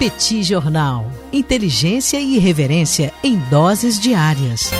Petit Jornal. Inteligência e irreverência em doses diárias.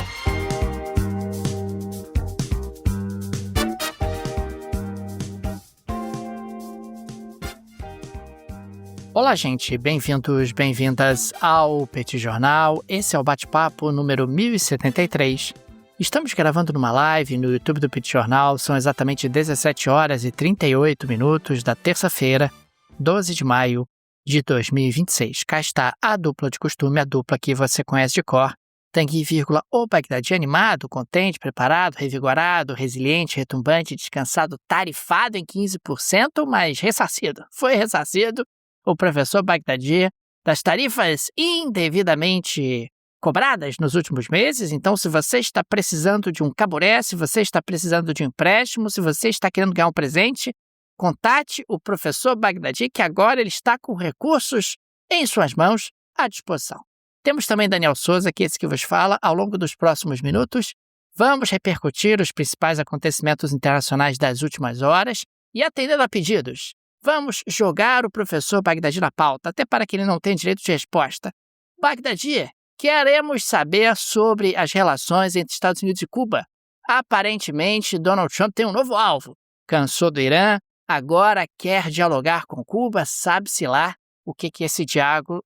Olá, gente. Bem-vindos, bem-vindas ao Petit Jornal. Esse é o bate-papo número 1073. Estamos gravando numa live no YouTube do Petit Jornal. São exatamente 17 horas e 38 minutos da terça-feira, 12 de maio de 2026. Cá está a dupla de costume, a dupla que você conhece de cor. Tanguy, o Bagdadi animado, contente, preparado, revigorado, resiliente, retumbante, descansado, tarifado em 15%, mas ressarcido. Foi ressarcido o professor Bagdadi das tarifas indevidamente cobradas nos últimos meses. Então, se você está precisando de um caburé, se você está precisando de um empréstimo, se você está querendo ganhar um presente, contate o professor Bagdadi, que agora ele está com recursos em suas mãos à disposição. Temos também Daniel Souza, que é esse que vos fala. Ao longo dos próximos minutos, vamos repercutir os principais acontecimentos internacionais das últimas horas e, atendendo a pedidos, vamos jogar o professor Bagdadi na pauta, até para que ele não tenha direito de resposta. Bagdadi, queremos saber sobre as relações entre Estados Unidos e Cuba. Aparentemente, Donald Trump tem um novo alvo. Cansou do Irã, agora quer dialogar com Cuba, sabe-se lá o que esse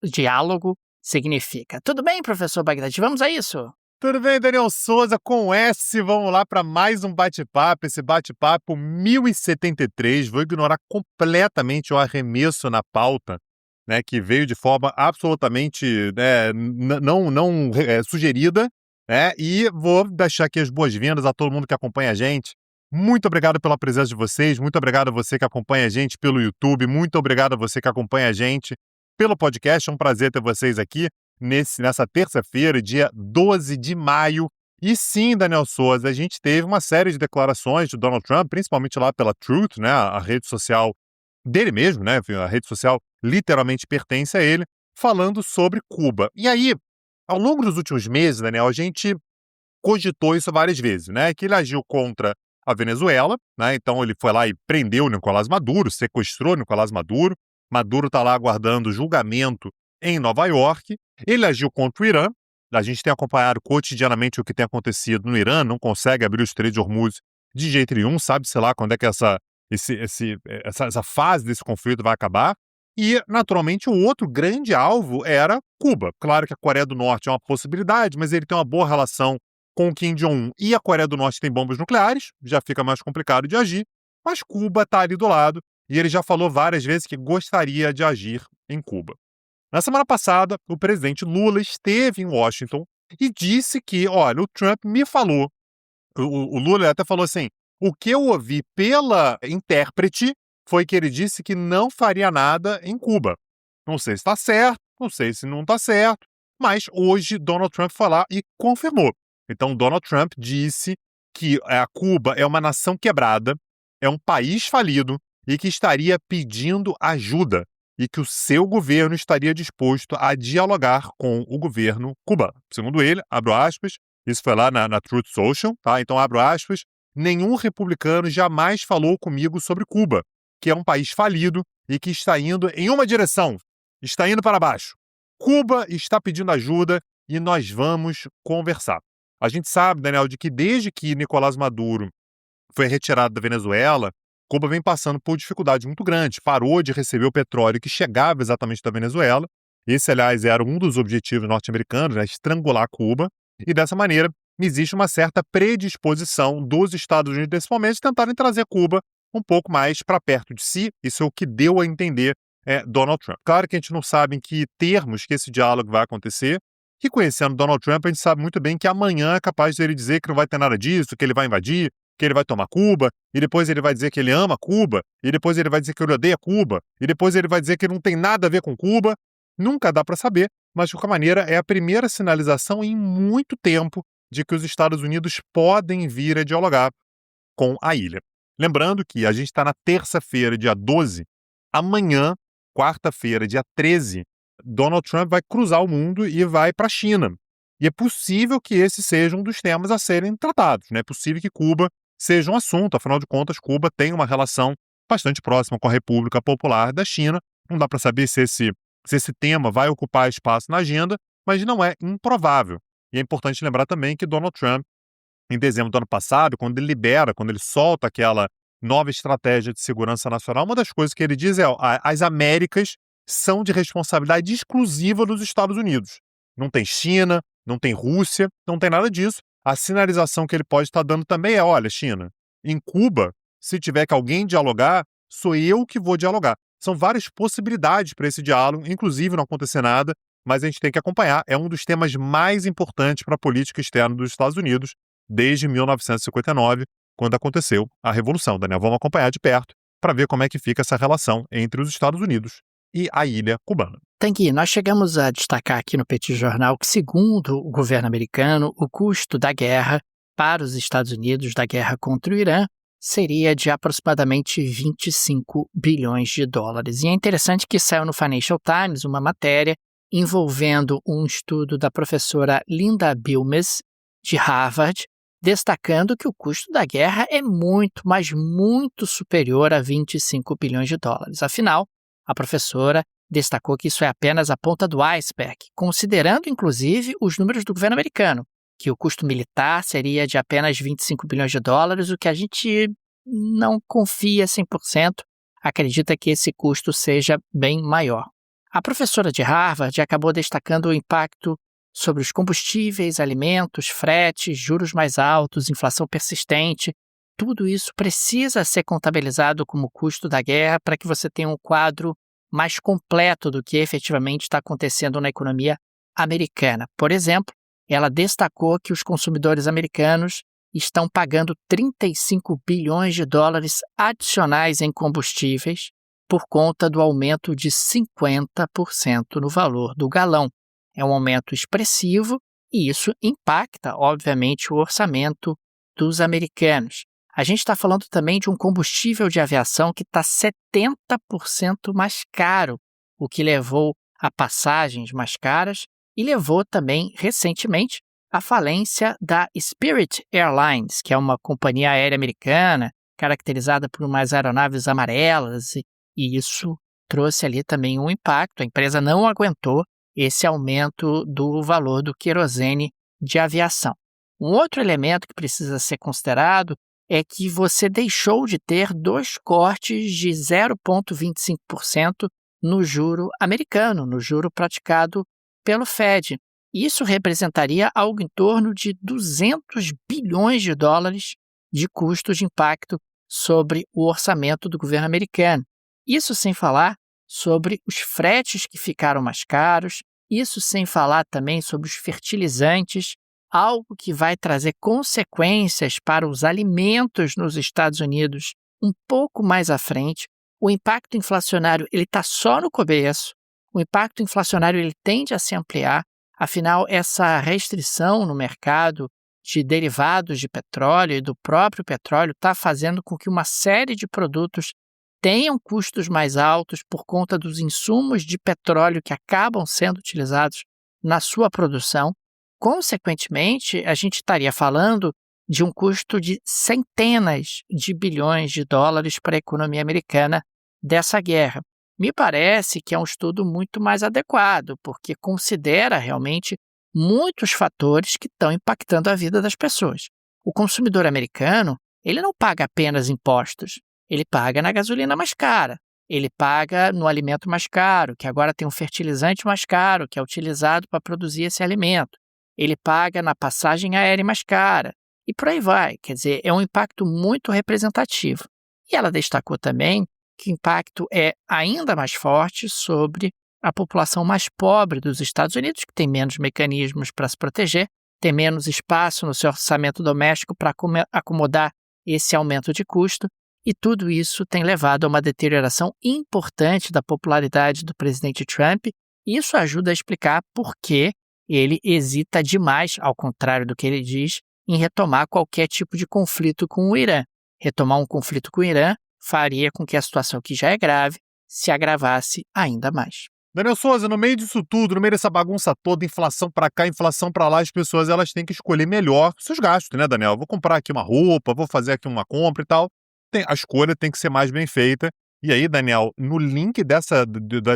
diálogo significa. Tudo bem, professor Bagdadi? Vamos a isso? Tudo bem, Daniel Souza, com S, vamos lá para mais um bate-papo, esse bate-papo 1073, vou ignorar completamente o arremesso na pauta, né, que veio de forma absolutamente não sugerida, né, e vou deixar aqui as boas-vindas a todo mundo que acompanha a gente. Muito obrigado pela presença de vocês, muito obrigado a você que acompanha a gente pelo YouTube, muito obrigado a você que acompanha a gente pelo podcast, é um prazer ter vocês aqui nessa terça-feira, dia 12 de maio. E sim, Daniel Souza, a gente teve uma série de declarações do Donald Trump, principalmente lá pela Truth, né, a rede social dele mesmo, né, a rede social literalmente pertence a ele, falando sobre Cuba. E aí, ao longo dos últimos meses, Daniel, a gente cogitou isso várias vezes, né, que ele agiu contra a Venezuela, né, então ele foi lá e prendeu o Nicolás Maduro, sequestrou o Nicolás Maduro, Maduro está lá aguardando julgamento em Nova York. Ele agiu contra o Irã. A gente tem acompanhado cotidianamente o que tem acontecido no Irã, não consegue abrir o Estreito de Hormuz de jeito nenhum, sabe-se lá quando é que essa fase desse conflito vai acabar. E, naturalmente, o outro grande alvo era Cuba. Claro que a Coreia do Norte é uma possibilidade, mas ele tem uma boa relação com o Kim Jong-un e a Coreia do Norte tem bombas nucleares, já fica mais complicado de agir, mas Cuba está ali do lado e ele já falou várias vezes que gostaria de agir em Cuba. Na semana passada, o presidente Lula esteve em Washington e disse que, olha, o Trump me falou, o Lula até falou assim, o que eu ouvi pela intérprete foi que ele disse que não faria nada em Cuba. Não sei se está certo, não sei se não está certo, mas hoje Donald Trump foi lá e confirmou. Então, Donald Trump disse que a Cuba é uma nação quebrada, é um país falido e que estaria pedindo ajuda e que o seu governo estaria disposto a dialogar com o governo cubano. Segundo ele, abro aspas, isso foi lá na Truth Social, tá? Então, abro aspas, nenhum republicano jamais falou comigo sobre Cuba, que é um país falido e que está indo em uma direção, está indo para baixo. Cuba está pedindo ajuda e nós vamos conversar. A gente sabe, Daniel, de que desde que Nicolás Maduro foi retirado da Venezuela, Cuba vem passando por dificuldades muito grandes. Parou de receber o petróleo que chegava exatamente da Venezuela. Esse, aliás, era um dos objetivos norte-americanos, né, estrangular Cuba. E dessa maneira, existe uma certa predisposição dos Estados Unidos, nesse momento, de tentarem trazer Cuba um pouco mais para perto de si. Isso é o que deu a entender Donald Trump. Claro que a gente não sabe em que termos que esse diálogo vai acontecer. E conhecendo Donald Trump, a gente sabe muito bem que amanhã é capaz de ele dizer que não vai ter nada disso, que ele vai invadir, que ele vai tomar Cuba, e depois ele vai dizer que ele ama Cuba, e depois ele vai dizer que ele odeia Cuba, e depois ele vai dizer que não tem nada a ver com Cuba. Nunca dá para saber, mas de qualquer maneira é a primeira sinalização em muito tempo de que os Estados Unidos podem vir a dialogar com a ilha. Lembrando que a gente está na terça-feira, dia 12, amanhã, quarta-feira, dia 13, Donald Trump vai cruzar o mundo e vai para a China. E é possível que esse seja um dos temas a serem tratados, né? É possível que Cuba seja um assunto, afinal de contas, Cuba tem uma relação bastante próxima com a República Popular da China. Não dá para saber se esse se esse tema vai ocupar espaço na agenda, mas não é improvável. E é importante lembrar também que Donald Trump, em dezembro do ano passado, quando ele solta aquela nova estratégia de segurança nacional, uma das coisas que ele diz é: as Américas são de responsabilidade exclusiva dos Estados Unidos. Não tem China, não tem Rússia, não tem nada disso. A sinalização que ele pode estar dando também é: olha, China, em Cuba, se tiver que alguém dialogar, sou eu que vou dialogar. São várias possibilidades para esse diálogo, inclusive não acontecer nada, mas a gente tem que acompanhar. É um dos temas mais importantes para a política externa dos Estados Unidos desde 1959, quando aconteceu a Revolução, Daniel. Vamos acompanhar de perto para ver como é que fica essa relação entre os Estados Unidos e a ilha cubana. Tanguy, nós chegamos a destacar aqui no Petit Jornal que, segundo o governo americano, o custo da guerra para os Estados Unidos, da guerra contra o Irã, seria de aproximadamente 25 bilhões de dólares. E é interessante que saiu no Financial Times uma matéria envolvendo um estudo da professora Linda Bilmes, de Harvard, destacando que o custo da guerra é muito, mas muito superior a 25 bilhões de dólares. Afinal, a professora destacou que isso é apenas a ponta do iceberg, considerando, inclusive, os números do governo americano, que o custo militar seria de apenas 25 bilhões de dólares, o que a gente não confia 100%, acredita que esse custo seja bem maior. A professora de Harvard acabou destacando o impacto sobre os combustíveis, alimentos, fretes, juros mais altos, inflação persistente. Tudo isso precisa ser contabilizado como custo da guerra para que você tenha um quadro mais completo do que efetivamente está acontecendo na economia americana. Por exemplo, ela destacou que os consumidores americanos estão pagando 35 bilhões de dólares adicionais em combustíveis por conta do aumento de 50% no valor do galão. É um aumento expressivo e isso impacta, obviamente, o orçamento dos americanos. A gente está falando também de um combustível de aviação que está 70% mais caro, o que levou a passagens mais caras e levou também, recentemente, à falência da Spirit Airlines, que é uma companhia aérea americana caracterizada por umas aeronaves amarelas, e isso trouxe ali também um impacto. A empresa não aguentou esse aumento do valor do querosene de aviação. Um outro elemento que precisa ser considerado é que você deixou de ter 2 cortes de 0,25% no juro americano, no juro praticado pelo Fed. Isso representaria algo em torno de 200 bilhões de dólares de custos de impacto sobre o orçamento do governo americano. Isso sem falar sobre os fretes que ficaram mais caros, isso sem falar também sobre os fertilizantes, algo que vai trazer consequências para os alimentos nos Estados Unidos um pouco mais à frente. O impacto inflacionário está só no começo, o impacto inflacionário ele tende a se ampliar, afinal essa restrição no mercado de derivados de petróleo e do próprio petróleo está fazendo com que uma série de produtos tenham custos mais altos por conta dos insumos de petróleo que acabam sendo utilizados na sua produção. Consequentemente, a gente estaria falando de um custo de centenas de bilhões de dólares para a economia americana dessa guerra. Me parece que é um estudo muito mais adequado, porque considera realmente muitos fatores que estão impactando a vida das pessoas. O consumidor americano, ele não paga apenas impostos, ele paga na gasolina mais cara, ele paga no alimento mais caro, que agora tem um fertilizante mais caro, que é utilizado para produzir esse alimento. Ele paga na passagem aérea mais cara, e por aí vai. Quer dizer, é um impacto muito representativo. E ela destacou também que o impacto é ainda mais forte sobre a população mais pobre dos Estados Unidos, que tem menos mecanismos para se proteger, tem menos espaço no seu orçamento doméstico para acomodar esse aumento de custo, e tudo isso tem levado a uma deterioração importante da popularidade do presidente Trump. Isso ajuda a explicar por que ele hesita demais, ao contrário do que ele diz, em retomar qualquer tipo de conflito com o Irã. Retomar um conflito com o Irã faria com que a situação, que já é grave, se agravasse ainda mais. Daniel Souza, no meio disso tudo, no meio dessa bagunça toda, inflação para cá, inflação para lá, as pessoas elas têm que escolher melhor seus gastos, né, Daniel? Vou comprar aqui uma roupa, vou fazer aqui uma compra e tal. A escolha tem que ser mais bem feita E aí, Daniel, no link da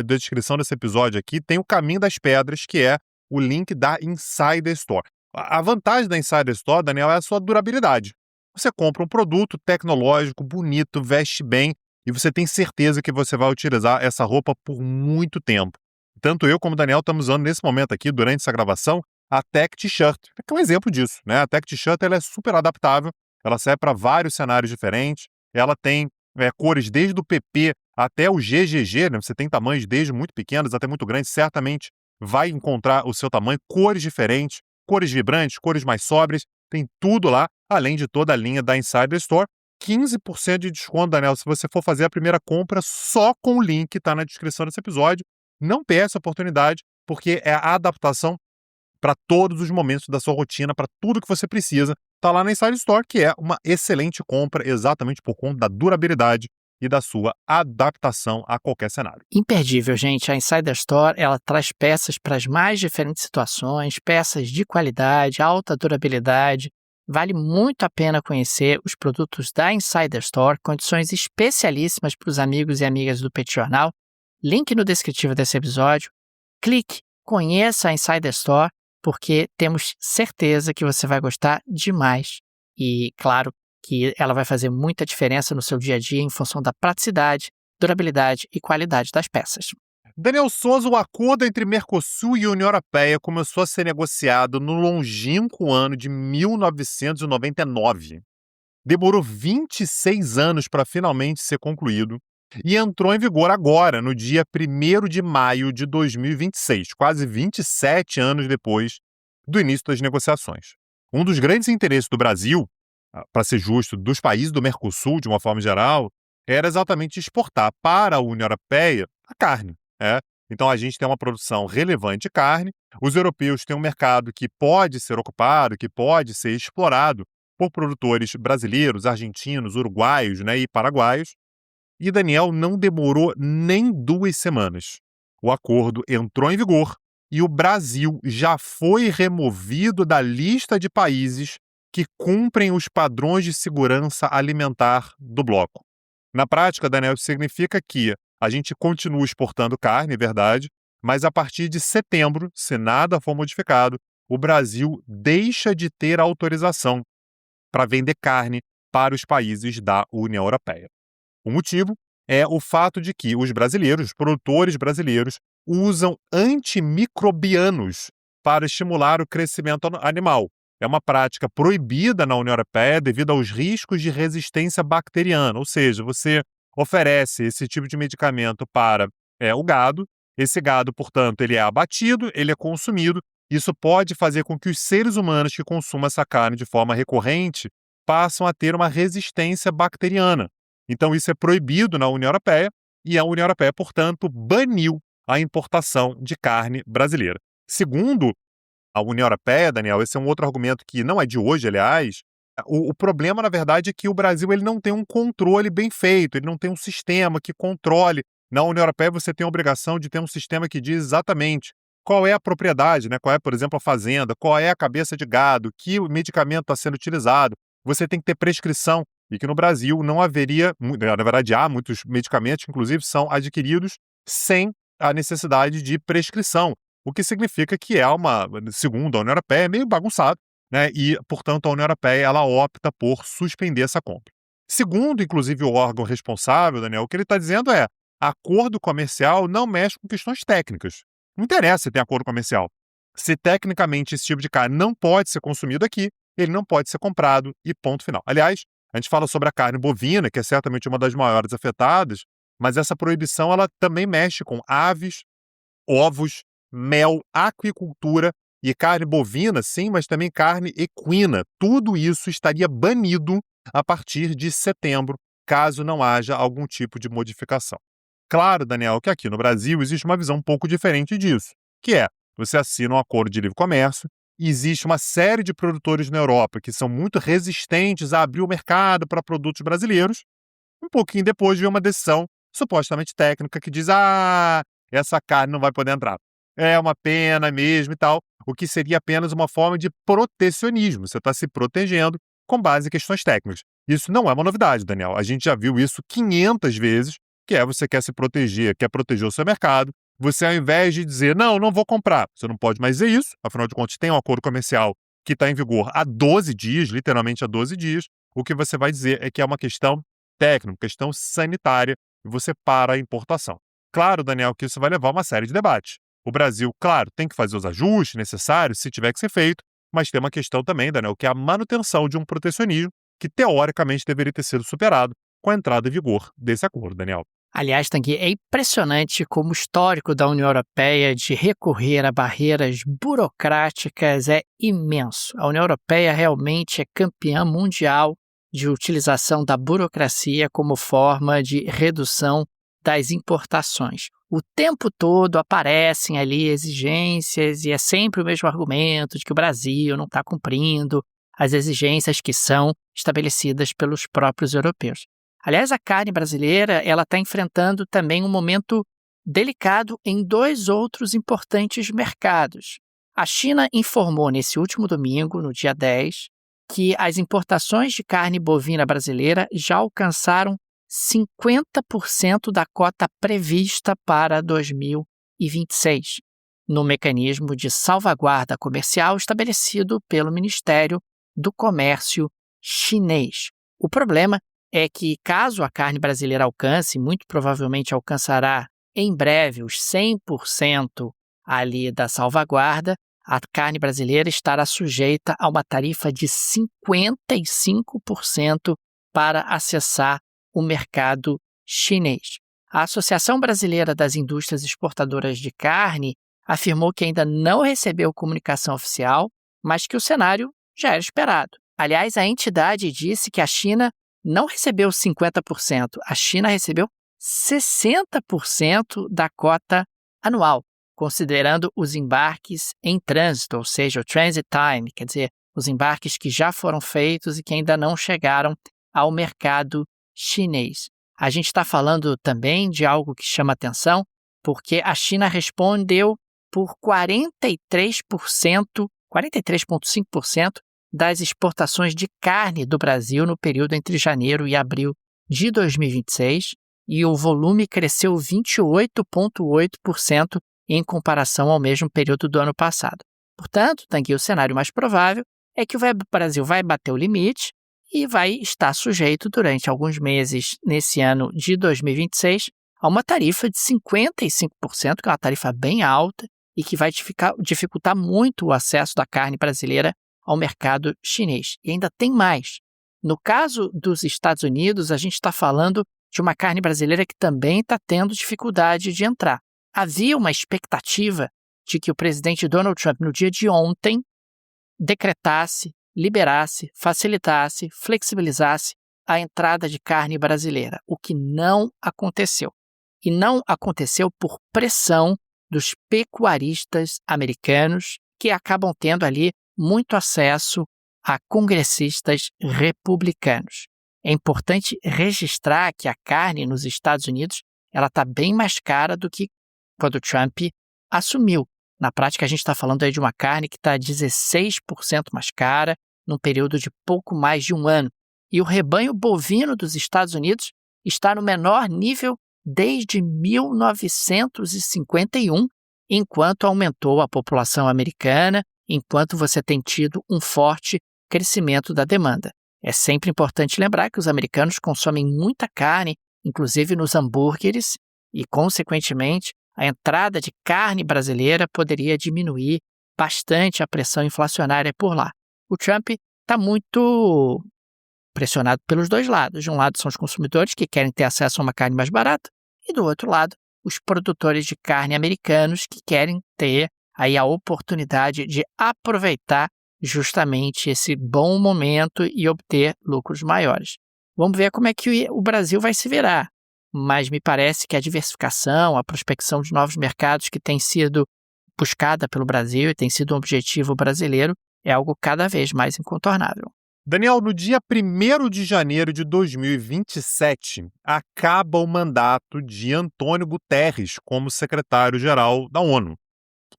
descrição desse episódio aqui, tem o Caminho das Pedras, que é o link da Insider Store. A vantagem da Insider Store, Daniel, é a sua durabilidade. Você compra um produto tecnológico, bonito, veste bem, e você tem certeza que você vai utilizar essa roupa por muito tempo. Tanto eu como o Daniel estamos usando nesse momento aqui, durante essa gravação, a Tech T-Shirt, que é um exemplo disso, né? A Tech T-Shirt ela é super adaptável, ela serve para vários cenários diferentes, ela tem cores desde o PP até o GGG, né? Você tem tamanhos desde muito pequenos até muito grandes, certamente vai encontrar o seu tamanho, cores diferentes, cores vibrantes, cores mais sóbrias, tem tudo lá, além de toda a linha da Insider Store. 15% de desconto, Daniel, se você for fazer a primeira compra só com o link que está na descrição desse episódio. Não perca essa oportunidade, porque é a adaptação para todos os momentos da sua rotina, para tudo que você precisa. Está lá na Insider Store, que é uma excelente compra exatamente por conta da durabilidade e da sua adaptação a qualquer cenário. Imperdível, gente. A Insider Store, ela traz peças para as mais diferentes situações, peças de qualidade, alta durabilidade. Vale muito a pena conhecer os produtos da Insider Store, condições especialíssimas para os amigos e amigas do Petit Jornal. Link no descritivo desse episódio. Clique, conheça a Insider Store, porque temos certeza que você vai gostar demais. E, claro, que ela vai fazer muita diferença no seu dia a dia em função da praticidade, durabilidade e qualidade das peças. Daniel Souza, o acordo entre Mercosul e União Europeia começou a ser negociado no longínquo ano de 1999. Demorou 26 anos para finalmente ser concluído e entrou em vigor agora, no dia 1º de maio de 2026, quase 27 anos depois do início das negociações. Um dos grandes interesses do Brasil, para ser justo, dos países do Mercosul, de uma forma geral, era exatamente exportar para a União Europeia a carne. Então a gente tem uma produção relevante de carne, os europeus têm um mercado que pode ser ocupado, que pode ser explorado por produtores brasileiros, argentinos, uruguaios, e paraguaios. E, Daniel, não demorou nem 2 semanas. O acordo entrou em vigor e o Brasil já foi removido da lista de países que cumprem os padrões de segurança alimentar do bloco. Na prática, Daniel, isso significa que a gente continua exportando carne, é verdade, mas a partir de setembro, se nada for modificado, o Brasil deixa de ter autorização para vender carne para os países da União Europeia. O motivo é o fato de que os brasileiros, os produtores brasileiros, usam antimicrobianos para estimular o crescimento animal. É uma prática proibida na União Europeia devido aos riscos de resistência bacteriana, ou seja, você oferece esse tipo de medicamento para o gado, esse gado, portanto, ele é abatido, ele é consumido, isso pode fazer com que os seres humanos que consumam essa carne de forma recorrente passam a ter uma resistência bacteriana. Então isso é proibido na União Europeia e a União Europeia, portanto, baniu a importação de carne brasileira. Segundo a União Europeia, Daniel, esse é um outro argumento que não é de hoje, aliás. O problema, na verdade, é que o Brasil ele não tem um controle bem feito, ele não tem um sistema que controle. Na União Europeia, você tem a obrigação de ter um sistema que diz exatamente qual é a propriedade, qual é, por exemplo, a fazenda, qual é a cabeça de gado, que medicamento está sendo utilizado. Você tem que ter prescrição, e que no Brasil não haveria, na verdade, há muitos medicamentos que, inclusive, são adquiridos sem a necessidade de prescrição, o que significa que segundo a União Europeia, é meio bagunçado, e, portanto, a União Europeia ela opta por suspender essa compra. Segundo, inclusive, o órgão responsável, Daniel, o que ele está dizendo é: acordo comercial não mexe com questões técnicas. Não interessa se tem acordo comercial. Se tecnicamente esse tipo de carne não pode ser consumido aqui, ele não pode ser comprado e ponto final. Aliás, a gente fala sobre a carne bovina, que é certamente uma das maiores afetadas, mas essa proibição ela também mexe com aves, ovos, mel, aquicultura e carne bovina, sim, mas também carne equina. Tudo isso estaria banido a partir de setembro, caso não haja algum tipo de modificação. Claro, Daniel, que aqui no Brasil existe uma visão um pouco diferente disso, que é, você assina um acordo de livre comércio e existe uma série de produtores na Europa que são muito resistentes a abrir o mercado para produtos brasileiros. Um pouquinho depois vem uma decisão supostamente técnica que diz: essa carne não vai poder entrar. É uma pena mesmo e tal, o que seria apenas uma forma de protecionismo. Você está se protegendo com base em questões técnicas. Isso não é uma novidade, Daniel. A gente já viu isso 500 vezes que é você quer se proteger, quer proteger o seu mercado. Você, ao invés de dizer, não vou comprar, você não pode mais dizer isso, afinal de contas, tem um acordo comercial que está em vigor há 12 dias, literalmente há 12 dias, o que você vai dizer é que é uma questão técnica, questão sanitária, e você para a importação. Claro, Daniel, que isso vai levar a uma série de debates. O Brasil, claro, tem que fazer os ajustes necessários, se tiver que ser feito, mas tem uma questão também, Daniel, que é a manutenção de um protecionismo que, teoricamente, deveria ter sido superado com a entrada em vigor desse acordo, Daniel. Aliás, Tanguy, é impressionante como o histórico da União Europeia de recorrer a barreiras burocráticas é imenso. A União Europeia realmente é campeã mundial de utilização da burocracia como forma de redução das importações. O tempo todo aparecem ali exigências e é sempre o mesmo argumento de que o Brasil não está cumprindo as exigências que são estabelecidas pelos próprios europeus. Aliás, a carne brasileira ela está enfrentando também um momento delicado em dois outros importantes mercados. A China informou nesse último domingo, no dia 10, que as importações de carne bovina brasileira já alcançaram 50% da cota prevista para 2026, no mecanismo de salvaguarda comercial estabelecido pelo Ministério do Comércio chinês. O problema é que, caso a carne brasileira alcance, muito provavelmente alcançará em breve os 100% ali da salvaguarda, a carne brasileira estará sujeita a uma tarifa de 55% para acessar o mercado chinês. A Associação Brasileira das Indústrias Exportadoras de Carne afirmou que ainda não recebeu comunicação oficial, mas que o cenário já era esperado. Aliás, a entidade disse que a China não recebeu 50%, a China recebeu 60% da cota anual, considerando os embarques em trânsito, ou seja, o transit time, quer dizer, os embarques que já foram feitos e que ainda não chegaram ao mercado chinês. A gente está falando também de algo que chama atenção, porque a China respondeu por 43,5% das exportações de carne do Brasil no período entre janeiro e abril de 2026, e o volume cresceu 28,8% em comparação ao mesmo período do ano passado. Portanto, Tanguy, o cenário mais provável é que o Brasil vai bater o limite e vai estar sujeito durante alguns meses nesse ano de 2026 a uma tarifa de 55%, que é uma tarifa bem alta e que vai dificultar muito o acesso da carne brasileira ao mercado chinês. E ainda tem mais. No caso dos Estados Unidos, a gente está falando de uma carne brasileira que também está tendo dificuldade de entrar. Havia uma expectativa de que o presidente Donald Trump, no dia de ontem, decretasse, liberasse, facilitasse, flexibilizasse a entrada de carne brasileira, o que não aconteceu. E não aconteceu por pressão dos pecuaristas americanos, que acabam tendo ali muito acesso a congressistas republicanos. É importante registrar que a carne nos Estados Unidos ela está bem mais cara do que quando o Trump assumiu. Na prática, a gente está falando aí de uma carne que está 16% mais cara num período de pouco mais de um ano. E o rebanho bovino dos Estados Unidos está no menor nível desde 1951, enquanto aumentou a população americana, enquanto você tem tido um forte crescimento da demanda. É sempre importante lembrar que os americanos consomem muita carne, inclusive nos hambúrgueres, e, consequentemente, a entrada de carne brasileira poderia diminuir bastante a pressão inflacionária por lá. O Trump está muito pressionado pelos dois lados. De um lado são os consumidores que querem ter acesso a uma carne mais barata, e do outro lado, os produtores de carne americanos que querem ter aí a oportunidade de aproveitar justamente esse bom momento e obter lucros maiores. Vamos ver como é que o Brasil vai se virar, mas me parece que a diversificação, a prospecção de novos mercados que tem sido buscada pelo Brasil e tem sido um objetivo brasileiro é algo cada vez mais incontornável. Daniel, no dia 1º de janeiro de 2027, acaba o mandato de Antônio Guterres como secretário-geral da ONU.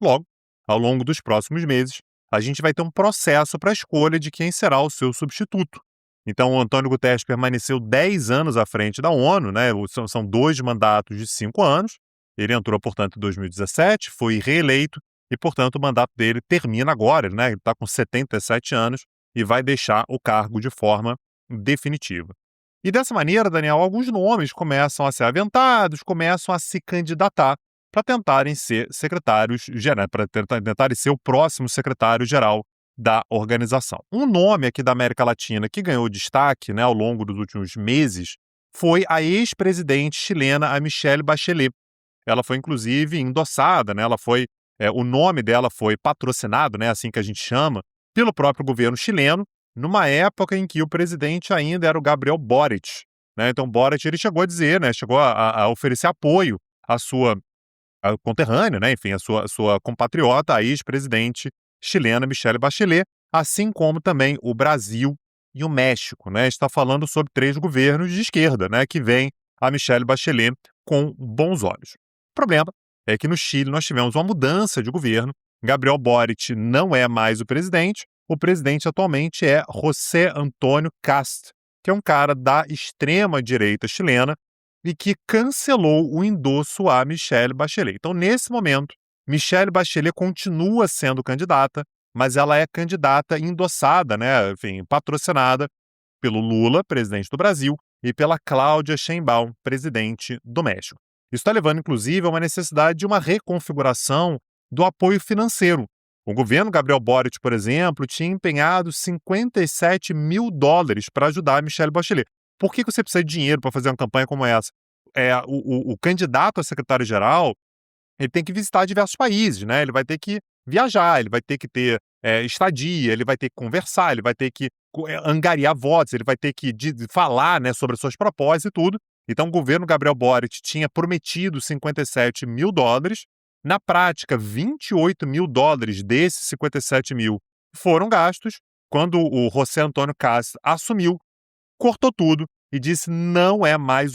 Logo, ao longo dos próximos meses, a gente vai ter um processo para a escolha de quem será o seu substituto. Então, o Antônio Guterres permaneceu 10 anos à frente da ONU, né? São 2 mandatos de 5 anos. Ele entrou, portanto, em 2017, foi reeleito e, portanto, o mandato dele termina agora, né? Ele está com 77 anos e vai deixar o cargo de forma definitiva. E dessa maneira, Daniel, alguns nomes começam a ser aventados, começam a se candidatar para tentarem ser secretários gerais, para tentarem ser o próximo secretário-geral da organização. Um nome aqui da América Latina que ganhou destaque, né, ao longo dos últimos meses foi a ex-presidente chilena, a Michelle Bachelet. Ela foi, inclusive, endossada, né, o nome dela foi patrocinado, né, assim que a gente chama, pelo próprio governo chileno, numa época em que o presidente ainda era o Gabriel Boric, né? Então, Boric ele chegou a dizer, né, chegou a oferecer apoio à sua conterrânea, né, enfim, a sua compatriota, a ex-presidente chilena Michelle Bachelet, assim como também o Brasil e o México, né? Está falando sobre 3 governos de esquerda, né, que veem a Michelle Bachelet com bons olhos. O problema é que no Chile nós tivemos uma mudança de governo. Gabriel Boric não é mais o presidente atualmente é José Antônio Kast, que é um cara da extrema-direita chilena e que cancelou o endosso a Michelle Bachelet. Então, nesse momento, Michelle Bachelet continua sendo candidata, mas ela é candidata endossada, né, enfim, patrocinada pelo Lula, presidente do Brasil, e pela Cláudia Sheinbaum, presidente do México. Isso está levando, inclusive, a uma necessidade de uma reconfiguração do apoio financeiro. O governo Gabriel Boric, por exemplo, tinha empenhado $57 mil para ajudar a Michelle Bachelet. Por que você precisa de dinheiro para fazer uma campanha como essa? O candidato a secretário-geral ele tem que visitar diversos países, né? Ele vai ter que viajar, ele vai ter que ter estadia, ele vai ter que conversar, ele vai ter que angariar votos, ele vai ter que falar, né, sobre as suas propostas e tudo. Então, o governo Gabriel Boric tinha prometido $57 mil. Na prática, $28 mil desses 57 mil foram gastos. Quando o José Antônio Kast assumiu, cortou tudo e disse não é mais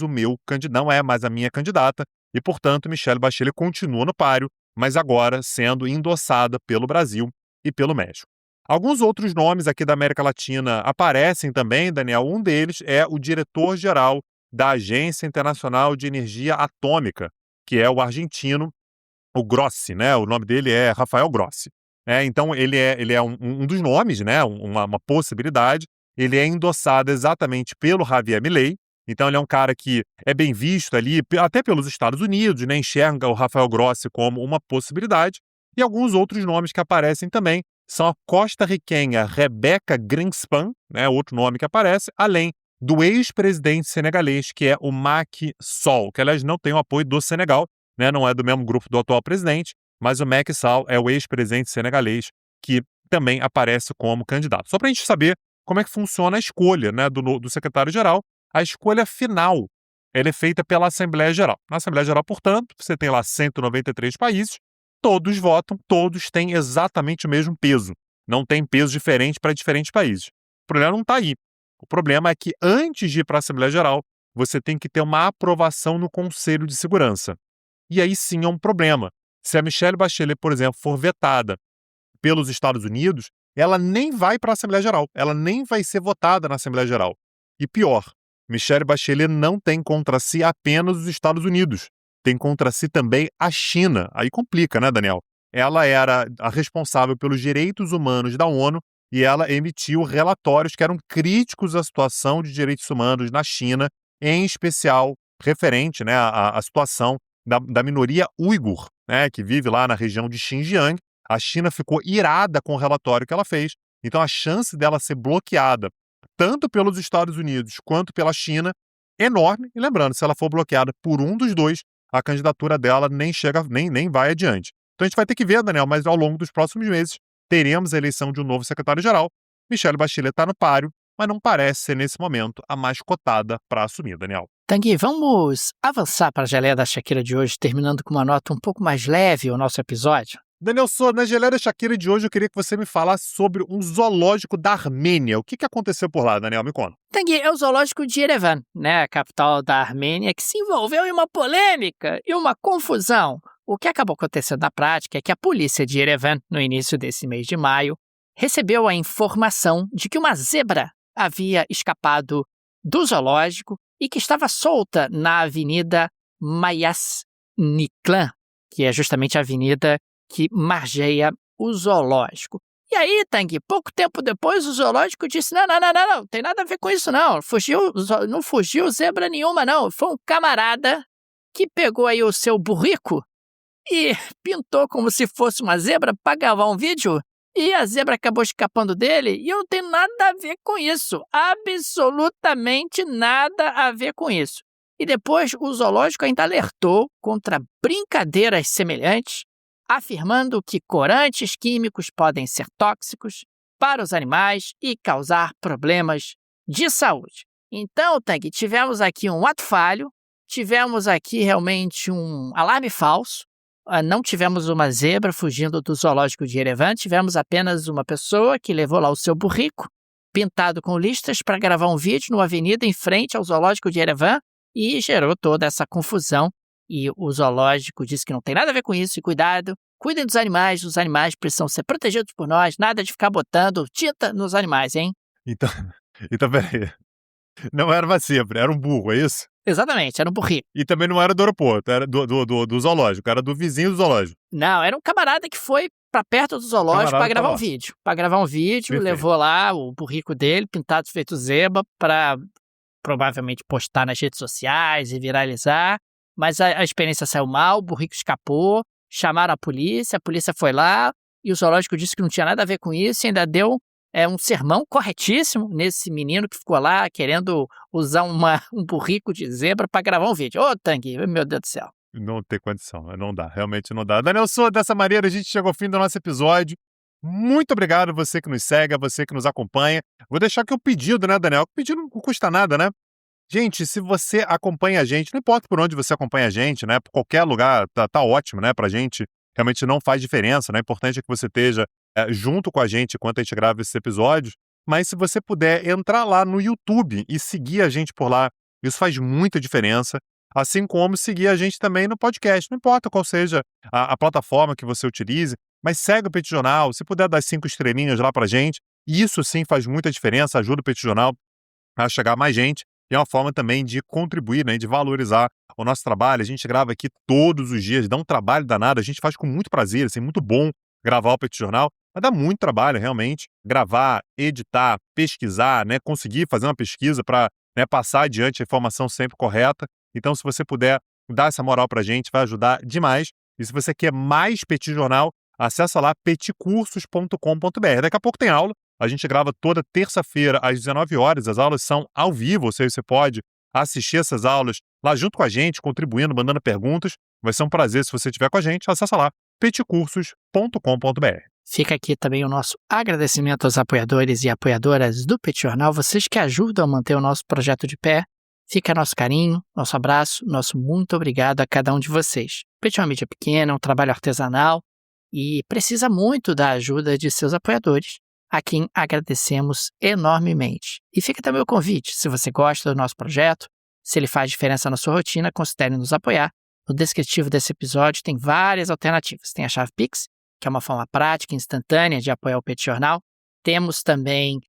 não é mais a minha candidata e, portanto, Michelle Bachelet continua no páreo, mas agora sendo endossada pelo Brasil e pelo México. Alguns outros nomes aqui da América Latina aparecem também, Daniel. Um deles é o diretor-geral da Agência Internacional de Energia Atômica, que é o argentino, o Grossi, né? O nome dele é Rafael Grossi. Então, ele é um dos nomes, né? Uma possibilidade. Ele é endossado exatamente pelo Javier Milei. Então, ele é um cara que é bem visto ali, até pelos Estados Unidos, né? Enxerga o Rafael Grossi como uma possibilidade. E alguns outros nomes que aparecem também são a costarriquenha Rebeca Greenspan, né? Outro nome que aparece, além do ex-presidente senegalês, que é o Macky Sall, que, aliás, não tem o apoio do Senegal, né? Não é do mesmo grupo do atual presidente, mas o Macky Sall é o ex-presidente senegalês que também aparece como candidato. Só para a gente saber como é que funciona a escolha, né, do secretário-geral. A escolha final ela é feita pela Assembleia Geral. Na Assembleia Geral, portanto, você tem lá 193 países, todos votam, todos têm exatamente o mesmo peso. Não tem peso diferente para diferentes países. O problema não está aí. O problema é que antes de ir para a Assembleia Geral, você tem que ter uma aprovação no Conselho de Segurança. E aí sim é um problema. Se a Michelle Bachelet, por exemplo, for vetada pelos Estados Unidos, ela nem vai para a Assembleia Geral, ela nem vai ser votada na Assembleia Geral. E pior, Michelle Bachelet não tem contra si apenas os Estados Unidos, tem contra si também a China. Aí complica, né, Daniel? Ela era a responsável pelos direitos humanos da ONU e ela emitiu relatórios que eram críticos à situação de direitos humanos na China, em especial referente, né, à situação da minoria uigur, né, que vive lá na região de Xinjiang. A China ficou irada com o relatório que ela fez, então a chance dela ser bloqueada tanto pelos Estados Unidos quanto pela China é enorme. E lembrando, se ela for bloqueada por um dos dois, a candidatura dela nem vai adiante. Então a gente vai ter que ver, Daniel, mas ao longo dos próximos meses teremos a eleição de um novo secretário-geral. Michelle Bachelet está no páreo, mas não parece ser nesse momento a mais cotada para assumir, Daniel. Tanguy, vamos avançar para a geleia da Shakira de hoje, terminando com uma nota um pouco mais leve o nosso episódio? Daniel, na geleia da Shakira de hoje eu queria que você me falasse sobre um zoológico da Armênia. O que aconteceu por lá, Daniel? Me conta. Tanguy, é o zoológico de Yerevan, né, a capital da Armênia, que se envolveu em uma polêmica e uma confusão. O que acabou acontecendo na prática é que a polícia de Yerevan, no início desse mês de maio, recebeu a informação de que uma zebra havia escapado do zoológico e que estava solta na Avenida Mayas-Niklan, que é justamente a avenida que margeia o zoológico. E aí, Tang, pouco tempo depois, o zoológico disse, não tem nada a ver com isso, não fugiu zebra nenhuma, não. Foi um camarada que pegou aí o seu burrico e pintou como se fosse uma zebra para gravar um vídeo, e a zebra acabou escapando dele, e eu não tenho nada a ver com isso, absolutamente nada a ver com isso. E depois o zoológico ainda alertou contra brincadeiras semelhantes, afirmando que corantes químicos podem ser tóxicos para os animais e causar problemas de saúde. Então, Tang, tivemos aqui um ato falho, tivemos aqui realmente um alarme falso, não tivemos uma zebra fugindo do zoológico de Yerevan, tivemos apenas uma pessoa que levou lá o seu burrico, pintado com listas, para gravar um vídeo numa avenida em frente ao zoológico de Yerevan, e gerou toda essa confusão. E o zoológico disse que não tem nada a ver com isso, e cuidem dos animais, os animais precisam ser protegidos por nós, nada de ficar botando tinta nos animais, hein? Então peraí, não era uma zebra, era um burro, é isso? Exatamente, era um burrico. E também não era do aeroporto, era do zoológico, era do vizinho do zoológico. Não, era um camarada que foi pra perto do zoológico para gravar um vídeo. Para gravar um vídeo, Perfeito. Levou lá o burrico dele, pintado feito zebra, para provavelmente postar nas redes sociais e viralizar. Mas a experiência saiu mal, o burrico escapou, chamaram a polícia foi lá, e o zoológico disse que não tinha nada a ver com isso, e ainda deu um sermão corretíssimo nesse menino que ficou lá querendo usar um burrico de zebra para gravar um vídeo. Ô, Tang, meu Deus do céu. Não tem condição, não dá, realmente não dá. Daniel Souza, dessa maneira a gente chegou ao fim do nosso episódio. Muito obrigado a você que nos segue, a você que nos acompanha. Vou deixar aqui o pedido, né, Daniel? O pedido não custa nada, né? Gente, se você acompanha a gente, não importa por onde você acompanha a gente, né? Por qualquer lugar, tá ótimo, né? Pra gente, realmente não faz diferença, né? O importante é que você esteja junto com a gente enquanto a gente grava esses episódios. Mas se você puder entrar lá no YouTube e seguir a gente por lá, isso faz muita diferença. Assim como seguir a gente também no podcast. Não importa qual seja a plataforma que você utilize, mas segue o Petit Jornal. Se puder dar 5 estrelinhas lá pra gente, isso sim faz muita diferença, ajuda o Petit Jornal a chegar a mais gente. E é uma forma também de contribuir, né, de valorizar o nosso trabalho. A gente grava aqui todos os dias, dá um trabalho danado, a gente faz com muito prazer, assim, muito bom gravar o Petit Jornal, mas dá muito trabalho realmente, gravar, editar, pesquisar, né, conseguir fazer uma pesquisa para, né, passar adiante a informação sempre correta. Então, se você puder dar essa moral pra gente, vai ajudar demais. E se você quer mais Petit Jornal, acessa lá petcursos.com.br. Daqui a pouco tem aula. A gente grava toda terça-feira às 19 horas. As aulas são ao vivo, ou seja, você pode assistir essas aulas lá junto com a gente, contribuindo, mandando perguntas. Vai ser um prazer se você estiver com a gente. Acessa lá petcursos.com.br. Fica aqui também o nosso agradecimento aos apoiadores e apoiadoras do Petit Jornal, vocês que ajudam a manter o nosso projeto de pé. Fica nosso carinho, nosso abraço, nosso muito obrigado a cada um de vocês. O Petit é uma mídia pequena, um trabalho artesanal e precisa muito da ajuda de seus apoiadores, a quem agradecemos enormemente. E fica também o convite, se você gosta do nosso projeto, se ele faz diferença na sua rotina, considere nos apoiar. No descritivo desse episódio tem várias alternativas. Tem a chave Pix, que é uma forma prática e instantânea de apoiar o Petit Jornal. Temos também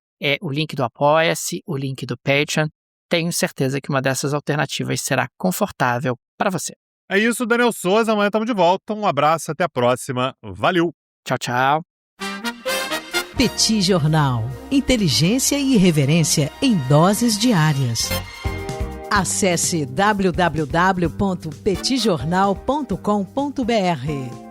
o link do Apoia-se, o link do Patreon. Tenho certeza que uma dessas alternativas será confortável para você. É isso, Daniel Souza. Amanhã estamos de volta. Um abraço, até a próxima. Valeu! Tchau, tchau. Petit Jornal. Inteligência e irreverência em doses diárias. Acesse www.petitjornal.com.br.